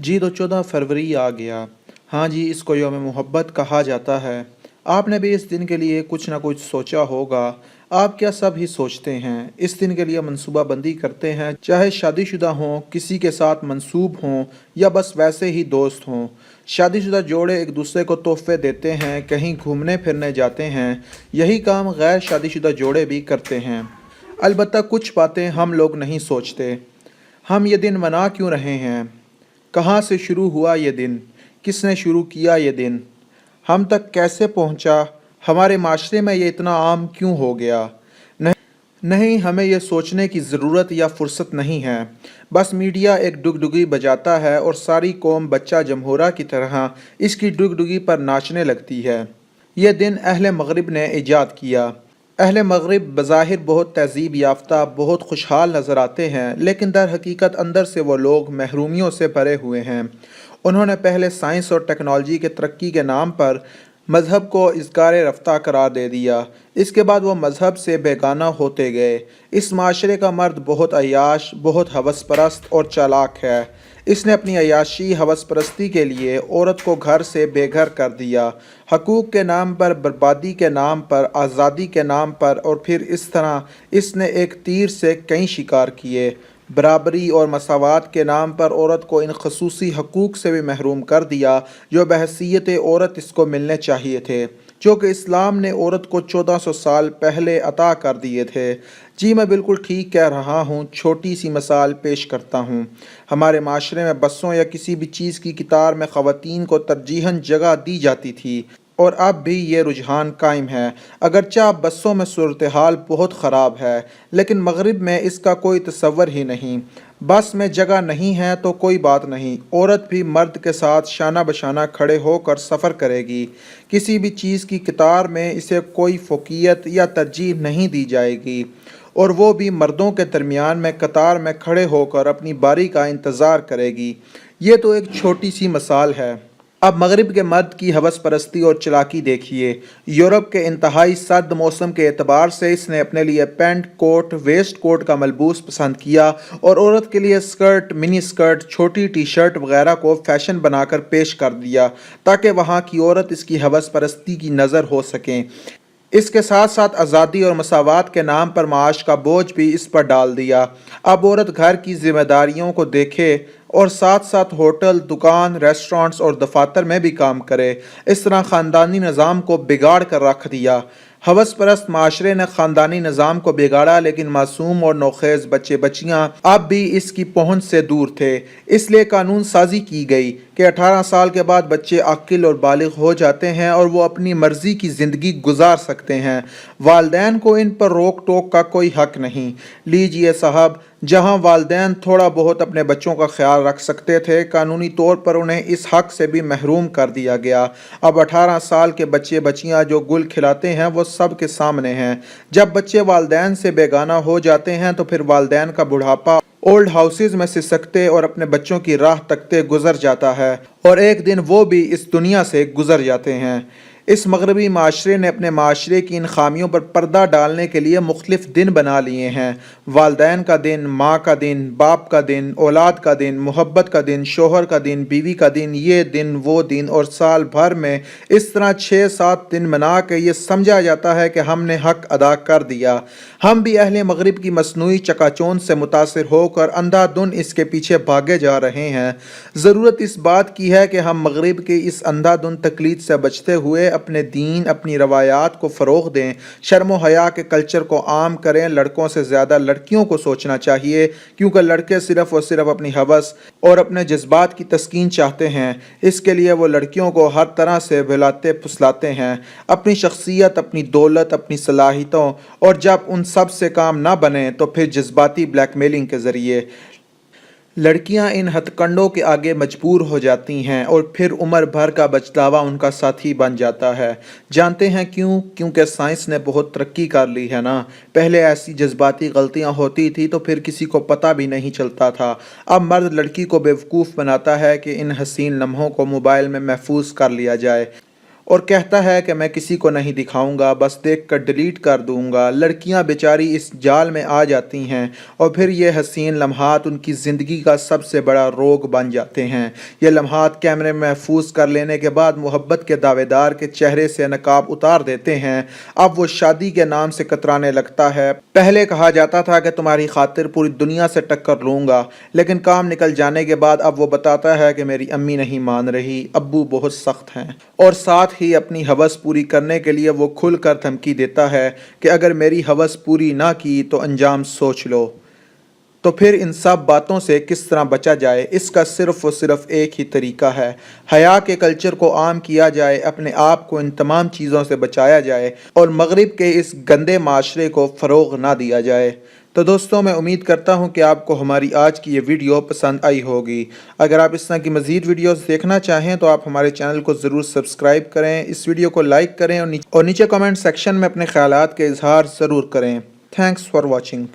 जी तो 14 फरवरी आ गया। हाँ जी, इसको यौम मोहब्बत कहा जाता है। आपने भी इस दिन के लिए कुछ ना कुछ सोचा होगा। आप क्या सब ही सोचते हैं? इस दिन के लिए मनसूबा बंदी करते हैं, चाहे शादीशुदा हों, किसी के साथ मंसूब हों या बस वैसे ही दोस्त हों। शादीशुदा जोड़े एक दूसरे को तोहफे देते हैं, कहीं घूमने फिरने जाते हैं। यही काम गैर शादीशुदा जोड़े भी करते हैं। अलबत्ता कुछ बातें हम लोग नहीं सोचते। हम ये दिन मना क्यों रहे हैं? कहाँ से शुरू हुआ ये दिन? किसने शुरू किया ये दिन? हम तक कैसे पहुँचा? हमारे माशरे में ये इतना आम क्यों हो गया? नहीं, नहीं, हमें ये सोचने की ज़रूरत या फुर्सत नहीं है। बस मीडिया एक डुगडुगी बजाता है और सारी कौम बच्चा जमहूरा की तरह इसकी डुगडुगी पर नाचने लगती है। ये दिन अहले मगरिब ने ईजाद किया। अहले मगरिब बज़ाहिर बहुत तहज़ीब याफ्ता, बहुत खुशहाल नज़र आते हैं, लेकिन दर हकीकत अंदर से वो लोग महरूमियों से भरे हुए हैं। उन्होंने पहले साइंस और टेक्नोलॉजी के तरक्की के नाम पर मज़हब को इज़गार रफ्ता करार दे दिया। इसके बाद वो मज़हब से बेगाना होते गए। इस माशरे का मर्द बहुत अय्याश, बहुत हवस परस्त और चालाक है। इसने अपनी अय्याशी हवस परस्ती के लिए औरत को घर से बेघर कर दिया। हकूक़ के नाम पर, बर्बादी के नाम पर, आज़ादी के नाम पर, और फिर इस तरह इसने एक तीर से कई शिकार किए। बराबरी और मसावात के नाम पर औरत को इन खसूसी हकूक़ से भी महरूम कर दिया जो बहसीयत औरत इसको मिलने चाहिए थे, जो कि इस्लाम ने औरत को 1400 साल पहले अता कर दिए थे। जी मैं बिल्कुल ठीक कह रहा हूँ। छोटी सी मिसाल पेश करता हूँ। हमारे माशरे में बसों या किसी भी चीज़ की कतार में ख़वातीन को तरजीहन जगह दी जाती थी, और अब भी ये रुझान कायम है। अगरचे अब बसों में सूरत हाल बहुत ख़राब है, लेकिन मगरिब में इसका कोई तसव्वुर ही नहीं। बस में जगह नहीं है तो कोई बात नहीं, औरत भी मर्द के साथ शाना बशाना खड़े होकर सफ़र करेगी। किसी भी चीज़ की कतार में इसे कोई फ़ोकियत या तरजीह नहीं दी जाएगी, और वो भी मर्दों के दरमियान में कतार में खड़े होकर अपनी बारी का इंतज़ार करेगी। ये तो एक छोटी सी मिसाल है। अब मगरिब के मर्द की हवस परस्ती और चलाकी देखिए। यूरोप के इंतहाई सर्द मौसम के एतबार से इसने अपने लिए पैंट कोट, वेस्ट कोट का मलबूस पसंद किया, और औरत के लिए स्कर्ट, मिनी स्कर्ट, छोटी टी शर्ट वगैरह को फैशन बनाकर पेश कर दिया, ताकि वहाँ की औरत इसकी हवस परस्ती की नज़र हो सकें। इसके साथ साथ आज़ादी और मसावात के नाम पर माश का बोझ भी इस पर डाल दिया। अब औरत घर की जिम्मेदारियों को देखे और साथ साथ होटल, दुकान, रेस्टोरेंट्स और दफातर में भी काम करे। इस तरह ख़ानदानी निज़ाम को बिगाड़ कर रख दिया। हवस परस्त माशरे ने ख़ानदानी निज़ाम को बिगाड़ा, लेकिन मासूम और नौखेज़ बच्चे बच्चियाँ अब भी इसकी पहुँच से दूर थे। इसलिए कानून साजी की गई कि 18 साल के बाद बच्चे आकिल और बालिग हो जाते हैं और वो अपनी मर्ज़ी की ज़िंदगी गुजार सकते हैं। वालिदैन को इन पर रोक टोक का कोई हक़ नहीं। लीजिए साहब, जहाँ वालिदैन थोड़ा बहुत अपने बच्चों का ख्याल रख सकते थे, कानूनी तौर पर उन्हें इस हक़ से भी महरूम कर दिया गया। अब 18 साल के बच्चे बच्चियाँ जो गुल खिलाते हैं वो सब के सामने हैं। जब बच्चे वालिदैन से बेगाना हो जाते हैं तो फिर वालिदैन का बुढ़ापा ओल्ड हाउसेज में सिसकते और अपने बच्चों की राह तकते गुजर जाता है, और एक दिन वो भी इस दुनिया से गुजर जाते हैं। इस मगरबी माशरे ने अपने माशरे की इन खामियों पर पर्दा डालने के लिए मुख्तलिफ दिन बना लिए हैं। वालिदैन का दिन, माँ का दिन, बाप का दिन, औलाद का दिन, मोहब्बत का दिन, शोहर का दिन, बीवी का दिन, ये दिन वो दिन, और साल भर में इस तरह 6-7 दिन मना के ये समझा जाता है कि हमने हक़ अदा कर दिया। हम भी अहले मगरिब की मसनूई चकाचौंध से मुतासिर होकर अंधाधुन इसके पीछे भागे जा रहे हैं। ज़रूरत इस बात की है कि हम मगरिब की इस अंधाधुन तकलीद से बचते हुए अपने दीन, अपनी रवायात को फ़रोग़ दें, शर्म व हया के कल्चर को आम करें। लड़कों से ज़्यादा लड़कियों को सोचना चाहिए, क्योंकि लड़के सिर्फ़ और सिर्फ अपनी हवस और अपने जज्बात की तस्कीन चाहते हैं। इसके लिए वो लड़कियों को हर तरह से बहलाते फुसलाते हैं, अपनी शख्सियत, अपनी दौलत, अपनी सलाहियतों, और जब उन सब से काम ना बने तो फिर जज्बाती ब्लैकमेलिंग के ज़रिए लड़कियां इन हथकंडों के आगे मजबूर हो जाती हैं, और फिर उम्र भर का बचलावा उनका साथी बन जाता है। जानते हैं क्यों? क्योंकि साइंस ने बहुत तरक्की कर ली है ना। पहले ऐसी जज्बाती गलतियां होती थी तो फिर किसी को पता भी नहीं चलता था। अब मर्द लड़की को बेवकूफ़ बनाता है कि इन हसीन लम्हों को मोबाइल में महफूज कर लिया जाए, اور کہتا ہے کہ میں کسی کو نہیں دکھاؤں گا، بس دیکھ کر ڈیلیٹ کر دوں گا۔ لڑکیاں بیچاری اس جال میں آ جاتی ہیں اور پھر یہ حسین لمحات ان کی زندگی کا سب سے بڑا روگ بن جاتے ہیں۔ یہ لمحات کیمرے میں محفوظ کر لینے کے بعد محبت کے دعوے دار کے چہرے سے نقاب اتار دیتے ہیں۔ اب وہ شادی کے نام سے کترانے لگتا ہے۔ پہلے کہا جاتا تھا کہ تمہاری خاطر پوری دنیا سے ٹکر لوں گا، لیکن کام نکل جانے کے بعد اب وہ بتاتا ہے کہ میری امی نہیں مان رہی، ابو بہت سخت ہیں، اور ساتھ ہی اپنی ہوس پوری کرنے کے لیے وہ کھل کر دھمکی دیتا ہے کہ اگر میری ہوس پوری نہ کی تو انجام سوچ لو۔ تو پھر ان سب باتوں سے کس طرح بچا جائے؟ اس کا صرف و صرف ایک ہی طریقہ ہے، حیا کے کلچر کو عام کیا جائے، اپنے آپ کو ان تمام چیزوں سے بچایا جائے اور مغرب کے اس گندے معاشرے کو فروغ نہ دیا جائے۔ تو دوستوں، میں امید کرتا ہوں کہ آپ کو ہماری آج کی یہ ویڈیو پسند آئی ہوگی۔ اگر آپ اس طرح کی مزید ویڈیوز دیکھنا چاہیں تو آپ ہمارے چینل کو ضرور سبسکرائب کریں، اس ویڈیو کو لائک کریں اور نیچے کمنٹ سیکشن میں اپنے خیالات کے اظہار ضرور کریں۔ Thanks for watching.